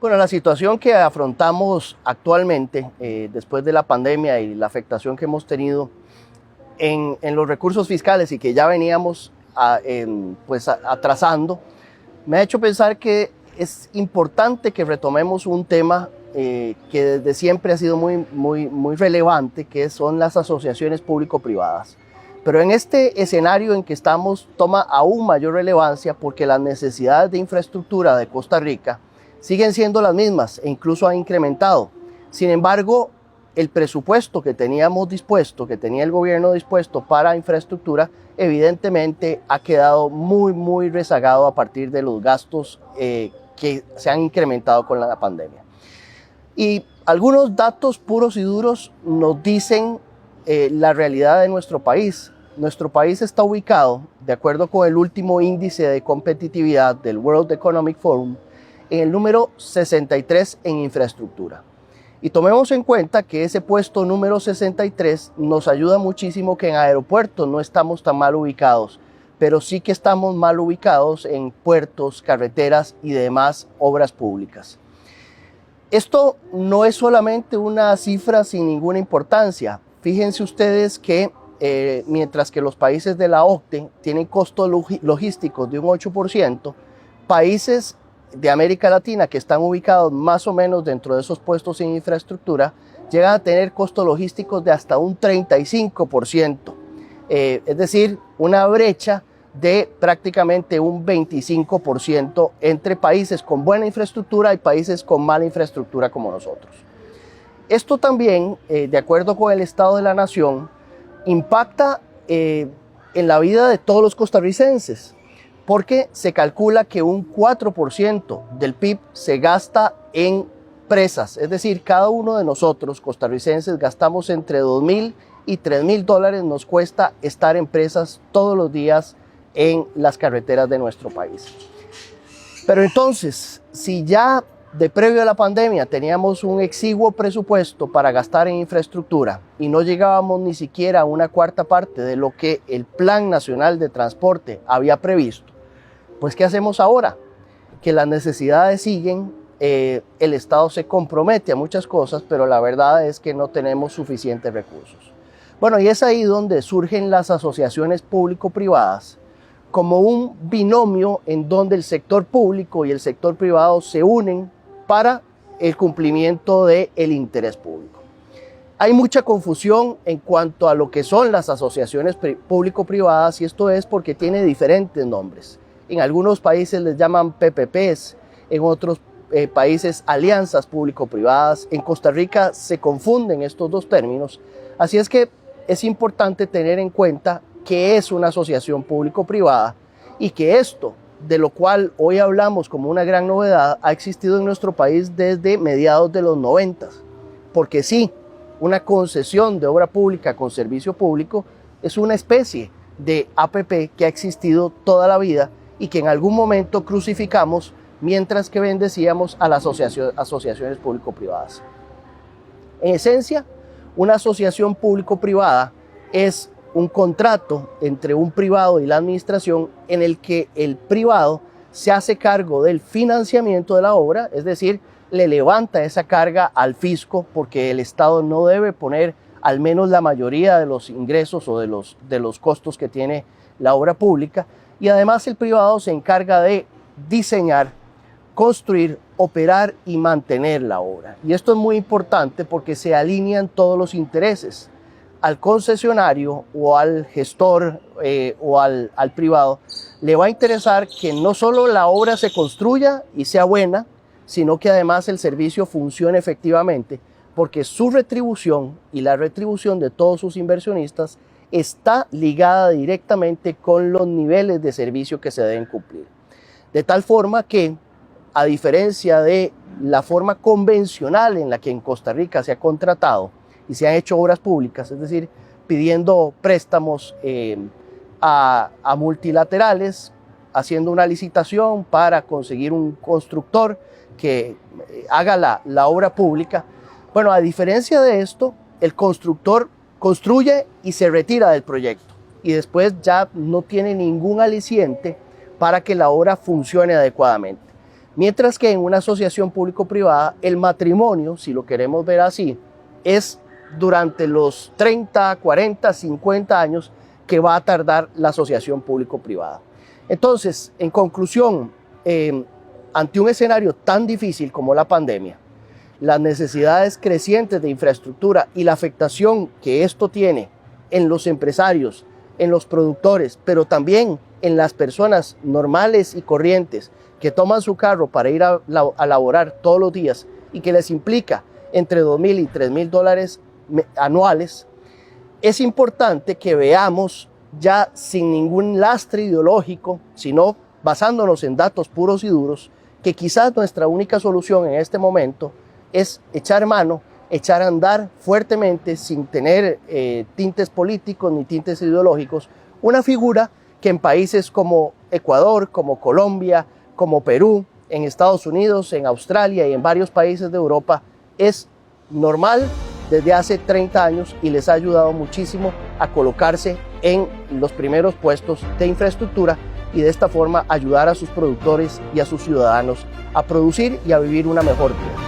Bueno, la situación que afrontamos actualmente, después de la pandemia y la afectación que hemos tenido en los recursos fiscales y que ya veníamos atrasando, me ha hecho pensar que es importante que retomemos un tema que desde siempre ha sido muy relevante, que son las asociaciones público-privadas. Pero en este escenario en que estamos toma aún mayor relevancia porque las necesidades de infraestructura de Costa Rica siguen siendo las mismas e incluso han incrementado. Sin embargo, el presupuesto que teníamos dispuesto, que tenía el gobierno dispuesto para infraestructura, evidentemente ha quedado muy rezagado a partir de los gastos que se han incrementado con la pandemia. Y algunos datos puros y duros nos dicen la realidad de nuestro país. Nuestro país está ubicado, de acuerdo con el último índice de competitividad del World Economic Forum, en el número 63 en infraestructura. Y tomemos en cuenta que ese puesto número 63 nos ayuda muchísimo que en aeropuertos no estamos tan mal ubicados, pero sí que estamos mal ubicados en puertos, carreteras y demás obras públicas. Esto no es solamente una cifra sin ninguna importancia. Fíjense ustedes que mientras que los países de la OCDE tienen costos logísticos de un 8%, países de América Latina que están ubicados más o menos dentro de esos puestos en infraestructura llegan a tener costos logísticos de hasta un 35%, es decir, una brecha de prácticamente un 25% entre países con buena infraestructura y países con mala infraestructura como nosotros. Esto también, de acuerdo con el Estado de la Nación, impacta en la vida de todos los costarricenses, porque se calcula que un 4% del PIB se gasta en presas, es decir, cada uno de nosotros costarricenses gastamos entre $2,000 y $3,000 nos cuesta estar en presas todos los días en las carreteras de nuestro país. Pero entonces, si ya de previo a la pandemia teníamos un exiguo presupuesto para gastar en infraestructura y no llegábamos ni siquiera a una cuarta parte de lo que el Plan Nacional de Transporte había previsto, pues ¿qué hacemos ahora? Que las necesidades siguen, el Estado se compromete a muchas cosas, pero la verdad es que no tenemos suficientes recursos. Bueno, y es ahí donde surgen las asociaciones público-privadas, como un binomio en donde el sector público y el sector privado se unen para el cumplimiento del interés público. Hay mucha confusión en cuanto a lo que son las asociaciones público-privadas y esto es porque tiene diferentes nombres. En algunos países les llaman PPPs, en otros países alianzas público-privadas. En Costa Rica se confunden estos dos términos, así es que es importante tener en cuenta qué es una asociación público-privada y que esto, de lo cual hoy hablamos como una gran novedad, ha existido en nuestro país desde mediados de los 90, porque sí, una concesión de obra pública con servicio público es una especie de APP que ha existido toda la vida y que en algún momento crucificamos mientras que bendecíamos a las asociaciones público-privadas. En esencia, una asociación público-privada es un contrato entre un privado y la administración en el que el privado se hace cargo del financiamiento de la obra, es decir, le levanta esa carga al fisco porque el Estado no debe poner al menos la mayoría de los ingresos o de los costos que tiene la obra pública, y además el privado se encarga de diseñar, construir, operar y mantener la obra. Y esto es muy importante porque se alinean todos los intereses. Al concesionario o al gestor o al privado le va a interesar que no solo la obra se construya y sea buena, sino que además el servicio funcione efectivamente, porque su retribución y la retribución de todos sus inversionistas está ligada directamente con los niveles de servicio que se deben cumplir. De tal forma que, a diferencia de la forma convencional en la que en Costa Rica se ha contratado y se han hecho obras públicas, es decir, pidiendo préstamos a multilaterales, haciendo una licitación para conseguir un constructor que haga la obra pública. Bueno, a diferencia de esto, el constructor construye y se retira del proyecto y después ya no tiene ningún aliciente para que la obra funcione adecuadamente. Mientras que en una asociación público-privada, el matrimonio, si lo queremos ver así, es durante los 30, 40, 50 años que va a tardar la asociación público-privada. Entonces, en conclusión, ante un escenario tan difícil como la pandemia, las necesidades crecientes de infraestructura y la afectación que esto tiene en los empresarios, en los productores, pero también en las personas normales y corrientes que toman su carro para ir a laborar todos los días y que les implica entre $2,000 y $3,000 anuales, es importante que veamos ya sin ningún lastre ideológico, sino basándonos en datos puros y duros, que quizás nuestra única solución en este momento es echar mano, echar a andar fuertemente, sin tener tintes políticos ni tintes ideológicos, una figura que en países como Ecuador, como Colombia, como Perú, en Estados Unidos, en Australia y en varios países de Europa es normal desde hace 30 años y les ha ayudado muchísimo a colocarse en los primeros puestos de infraestructura y de esta forma ayudar a sus productores y a sus ciudadanos a producir y a vivir una mejor vida.